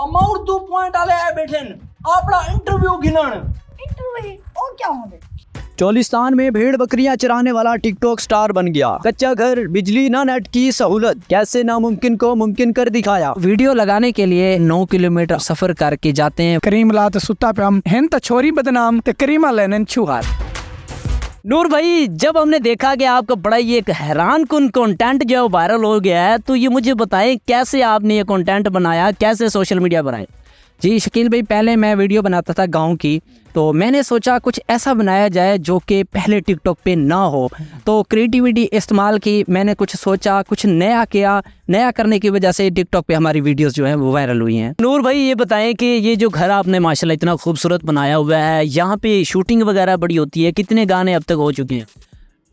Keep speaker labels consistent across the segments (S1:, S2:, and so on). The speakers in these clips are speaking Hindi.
S1: अम्मा उर्दू पॉइंट वाले आए बैठे न आपड़ा इंटरव्यू गिनन
S2: इंटरव्यू और क्या होंगे।
S3: चोलिस्तान में भेड़ बकरियां चराने वाला टिकटॉक स्टार बन गया। कच्चा घर, बिजली ना नेट की सहूलत, कैसे नामुमकिन को मुमकिन कर दिखाया। वीडियो लगाने के लिए 9 किलोमीटर सफर करके जाते हैं।
S4: करीम ला तो सुता पे हम हैं तो छोरी बदनाम ते करीमा लेनन छुहार।
S3: नूर भाई, जब हमने देखा कि आपका बड़ा ये एक हैरान कुन कंटेंट जो है वायरल हो गया है, तो ये मुझे बताएं कैसे आपने ये कंटेंट बनाया, कैसे सोशल मीडिया बनाए। जी शकील भाई, पहले मैं वीडियो बनाता था गांव की, तो मैंने सोचा कुछ ऐसा बनाया जाए जो कि पहले टिकटॉक पे ना हो, तो क्रिएटिविटी इस्तेमाल की। मैंने कुछ सोचा, कुछ नया किया। नया करने की वजह से टिकटॉक पे हमारी वीडियोस जो हैं वो वायरल हुई हैं। नूर भाई, ये बताएं कि ये जो घर आपने माशाल्लाह इतना खूबसूरत बनाया हुआ है, यहाँ पे शूटिंग वगैरह बड़ी होती है, कितने गाने अब तक हो चुके हैं?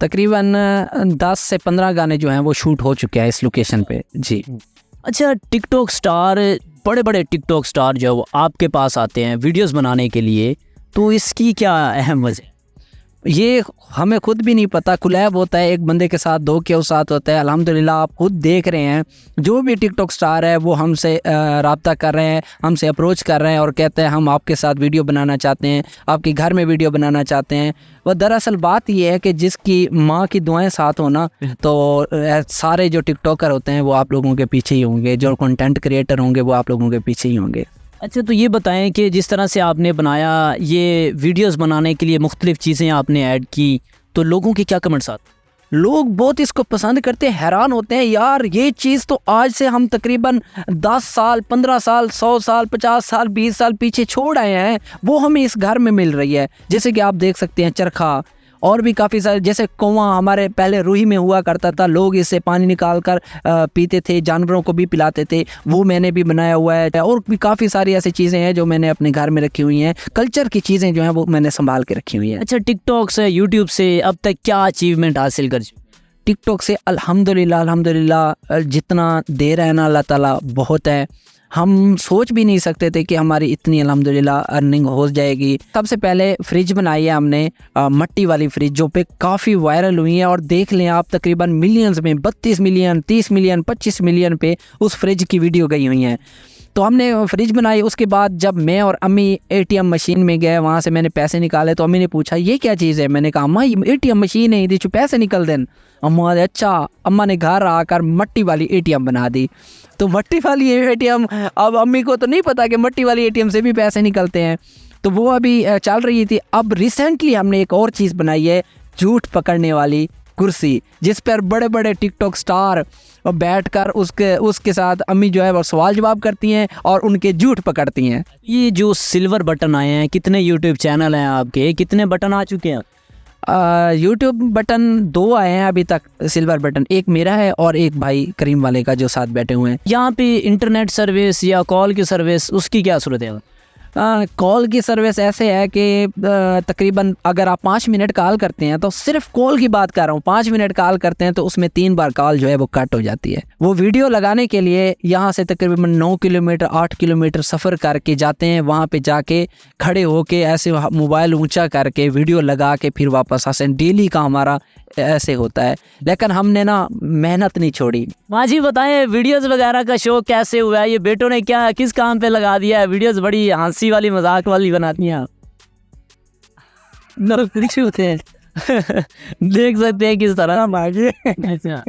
S3: तकरीबन 10 से 15 गाने जो हैं वो शूट हो चुके हैं इस लोकेशन पे। जी अच्छा, टिकटॉक स्टार, बड़े बड़े टिकटॉक स्टार जो है वो आपके पास आते हैं वीडियोस बनाने के लिए, तो इसकी क्या अहम वजह? ये हमें खुद भी नहीं पता। कोलैब होता है एक बंदे के साथ, 2 के साथ होता है। अल्हम्दुलिल्लाह आप खुद देख रहे हैं, जो भी टिकटॉक स्टार है वो हमसे रब्ता कर रहे हैं, हमसे अप्रोच कर रहे हैं और कहते हैं हम आपके साथ वीडियो बनाना चाहते हैं, आपके घर में वीडियो बनाना चाहते हैं। वह दरअसल बात ये है कि जिसकी माँ की दुआएं साथ हो ना, तो सारे जो टिकटॉकर होते हैं वो आप लोगों के पीछे ही होंगे, जो कंटेंट क्रिएटर होंगे वो आप लोगों के पीछे ही होंगे। अच्छा, तो ये बताएं कि जिस तरह से आपने बनाया ये वीडियोस बनाने के लिए मुख्तलिफ़ चीज़ें आपने ऐड की, तो लोगों के क्या कमेंट्स आते? लोग बहुत इसको पसंद करते हैं, हैरान होते हैं, यार ये चीज़ तो आज से हम तकरीबन 10 साल, 15 साल, 100 साल, 50 साल, 20 साल पीछे छोड़ आए हैं, वो हमें इस घर में मिल रही है। जैसे कि आप देख सकते हैं चरखा और भी काफ़ी सारे, जैसे कुआं हमारे पहले रूही में हुआ करता था, लोग इससे पानी निकाल कर पीते थे, जानवरों को भी पिलाते थे, वो मैंने भी बनाया हुआ है। और भी काफ़ी सारी ऐसी चीज़ें हैं जो मैंने अपने घर में रखी हुई हैं, कल्चर की चीज़ें जो हैं वो मैंने संभाल के रखी हुई हैं। अच्छा, टिकटॉक से, यूट्यूब से अब तक क्या अचीवमेंट हासिल कर चुके? टिकटॉक से अल्हम्दुलिल्लाह जितना दे रहा है ना अल्लाह ताला, बहुत है। हम सोच भी नहीं सकते थे कि हमारी इतनी अल्हम्दुलिल्लाह अर्निंग हो जाएगी। सबसे पहले फ्रिज बनाई है हमने, मट्टी वाली फ्रिज, जो पे काफ़ी वायरल हुई है। और देख लें आप, तकरीबन मिलियंस में 32 मिलियन, 30 मिलियन, 25 मिलियन पे उस फ्रिज की वीडियो गई हुई हैं। तो हमने फ्रिज बनाई। उसके बाद जब मैं और अम्मी ATM मशीन में गए, वहाँ से मैंने पैसे निकाले, तो अम्मी ने पूछा ये क्या चीज़ है? मैंने कहा अम्मा ये ATM मशीन है, जो पैसे निकल दें। अम्मा अच्छा। अम्मा ने घर आकर मट्टी वाली ATM बना दी। तो मट्टी वाली ATM, अब अम्मी को तो नहीं पता कि मट्टी वाली ATM से भी पैसे निकलते हैं, तो वो अभी चल रही थी। अब रिसेंटली हमने एक और चीज़ बनाई है, झूठ पकड़ने वाली कुर्सी, जिस पर बड़े बड़े टिकटॉक स्टार बैठकर उसके साथ अम्मी जो है वो सवाल जवाब करती हैं और उनके झूठ पकड़ती हैं। ये जो सिल्वर बटन आए हैं, कितने यूट्यूब चैनल हैं आपके, कितने बटन आ चुके हैं? यूट्यूब बटन 2 आए हैं अभी तक, सिल्वर बटन। एक मेरा है और एक भाई करीम वाले का जो साथ बैठे हुए हैं। यहाँ पे इंटरनेट सर्विस या कॉल की सर्विस, उसकी क्या सूरत है? कॉल की सर्विस ऐसे है कि तकरीबन अगर आप 5 मिनट कॉल करते हैं, तो सिर्फ कॉल की बात कर रहा हूँ, 5 मिनट कॉल करते हैं तो उसमें 3 बार कॉल जो है वो कट हो जाती है। वो वीडियो लगाने के लिए यहाँ से तकरीबन 9 किलोमीटर 8 किलोमीटर सफ़र करके जाते हैं। वहाँ पे जाके खड़े होके ऐसे मोबाइल ऊंचा करके वीडियो लगा के फिर वापस आते हैं। डेली का हमारा ऐसे होता है, लेकिन हमने ना मेहनत नहीं छोड़ी। माँ जी बताएं, वीडियोस वगैरह का शौक कैसे हुआ है? ये बेटों ने क्या किस काम पे लगा दिया है? वीडियोस बड़ी हंसी वाली, मजाक वाली बनाती हैं आप। होते हैं देख सकते हैं किस तरह मांगे। अच्छा,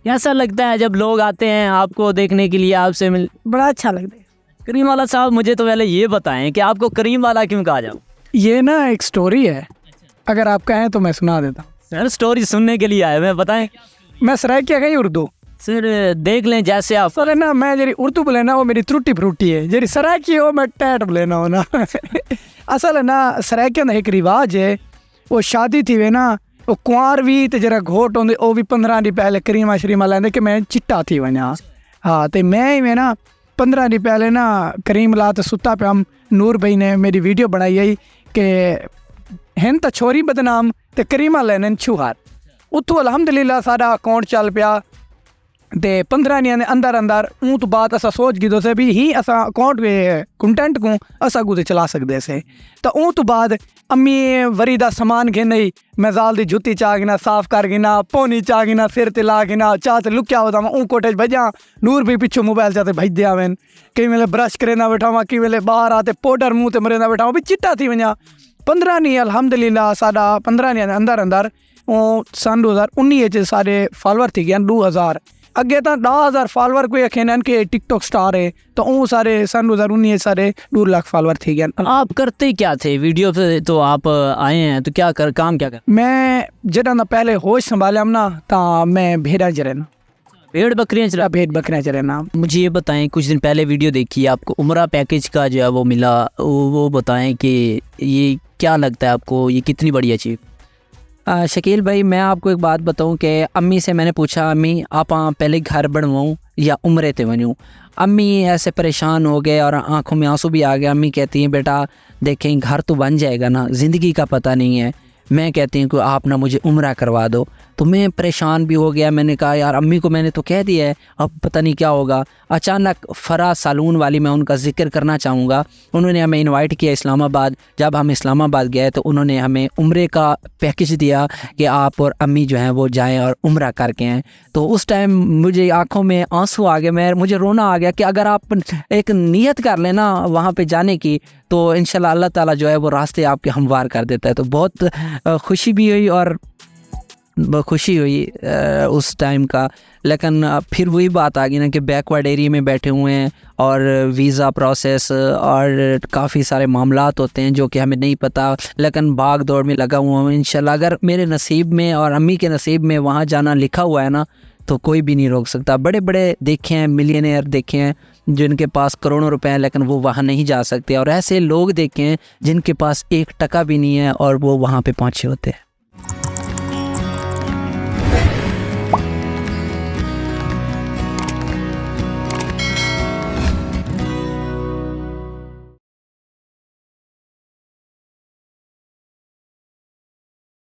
S3: कैसा लगता है जब लोग आते हैं आपको देखने के लिए, आपसे मिल?
S2: बड़ा अच्छा लगता है।
S3: करीम वाला साहब, मुझे तो पहले ये बताएं कि आपको करीम वाला क्यों कहा जाओ?
S4: ये ना एक स्टोरी है, अगर आप कहें तो मैं सुना देता हूँ।
S3: सर स्टोरी सुनने के लिए आए मैं, बताएं।
S4: मैं सराइकिया गई उर्दू
S3: सर देख लें जैसे आप।
S4: सर ना मैं जरी उर्दू बोले ना वो मेरी त्रुटि फ्रूटी है, जरी सराइकी हो मैं टैट बोले ना हो ना। असल है ना सराइकिया का एक रिवाज है, वो शादी थी वे ना, वो कुंवार भी तो जरा घोट होंगे, वो भी 15 दिन पहले करीमा शरीमा लेंदे कि मैं चिट्टा थी वना। हाँ, तो मैं ना 15 दिन पहले ना करीम ला तो सुता पे हम नूर भाई ने मेरी वीडियो बनाई है कि हैं तो छोरी बदनाम ते करीमा लेनन छुहार। उतो अल्हम्दुलिल्लाह सारा अकाउंट चल पिया, ते 15 ॾींहं जे अंदर अंदर ऊँ तो बाद असां सोच गिदोसीं भी ही असां अकाउंट में कंटेंट को असां कुछ चला सकदे से। तो ऊँ तो बाद अम्मी वरी दा समान घेनई, मजाल दी जुत्ती चा गिना, साफ कर गिना, पोनी चा गिना, सिर ते ला गिना, चाह ते लुक्या होता ऊँ कोटे भजा नूर भी पिछू मोबाइल चाहते भज दिया वन। कई वेले ब्रश करेना बैठा कई वेले बाहर आते पाउडर मुँह ते मरेंदा बैठा भी चिट्टा थी वञा। 15 ॾींहं अल्हम्दुलिल्लाह साडा 15 ॾींहं जे अंदर अंदर सन 2019 च साडे फॉलोअर थी गया 2000। अगे तो 10,000 फॉलोअर कोई अखेन के टिकटॉक स्टार है, तो वो सारे सन 2019 सारे 2 लाख फॉलोअर थी गए।
S3: आप करते क्या थे? वीडियो पे तो आप आए हैं, तो काम क्या कर?
S4: मैं जदा ना पहले होश संभालिया ना तो मैं भेड़ा चरना,
S3: भेड़ बकरियां
S4: चरना।
S3: मुझे ये बताएं, कुछ दिन पहले वीडियो देखी आपको उम्रा पैकेज का जो है वो मिला, वो बताएं कि ये क्या लगता है आपको, ये कितनी बड़ी अचीव?
S2: शकील भाई, मैं आपको एक बात बताऊं कि अम्मी से मैंने पूछा, अम्मी आप पहले घर बनवाऊँ या उम्रे ते वनूँ? अम्मी ऐसे परेशान हो गए और आंखों में आंसू भी आ गए। अम्मी कहती हैं बेटा देखें घर तो बन जाएगा ना, ज़िंदगी का पता नहीं है। मैं कहती हूँ कि आप ना मुझे उम्रा करवा दो। तो मैं परेशान भी हो गया। मैंने कहा यार अम्मी को मैंने तो कह दिया है, अब पता नहीं क्या होगा। अचानक फ़रा सैलून वाली, मैं उनका ज़िक्र करना चाहूँगा, उन्होंने हमें इनवाइट किया इस्लामाबाद। जब हम इस्लामाबाद गए तो उन्होंने हमें उम्रे का पैकेज दिया कि आप और अम्मी जो हैं वो जाएं और उम्रा करके आएँ। तो उस टाइम मुझे आँखों में आंसू आ गए, मुझे रोना आ गया कि अगर आप एक नीयत कर लेना वहाँ पे जाने की तो इंशाल्लाह अल्लाह ताला जो है वो रास्ते आपके हमवार कर देता है। तो बहुत खुशी भी हुई और खुशी हुई उस टाइम का। लेकिन फिर वही बात आ गई ना कि बैकवर्ड एरिया में बैठे हुए हैं और वीज़ा प्रोसेस और काफ़ी सारे मामलात होते हैं जो कि हमें नहीं पता, लेकिन भाग दौड़ में लगा हुआ हूँ। इंशाल्लाह अगर मेरे नसीब में और अम्मी के नसीब में वहाँ जाना लिखा हुआ है ना तो कोई भी नहीं रोक सकता। बड़े बड़े देखे हैं, मिलियनेयर देखे हैं जिनके पास करोड़ों रुपए हैं लेकिन वो वहाँ नहीं जा सकते, और ऐसे लोग देखे हैं जिनके पास 1 टका भी नहीं है और वो वहाँ पे पहुँचे होते हैं।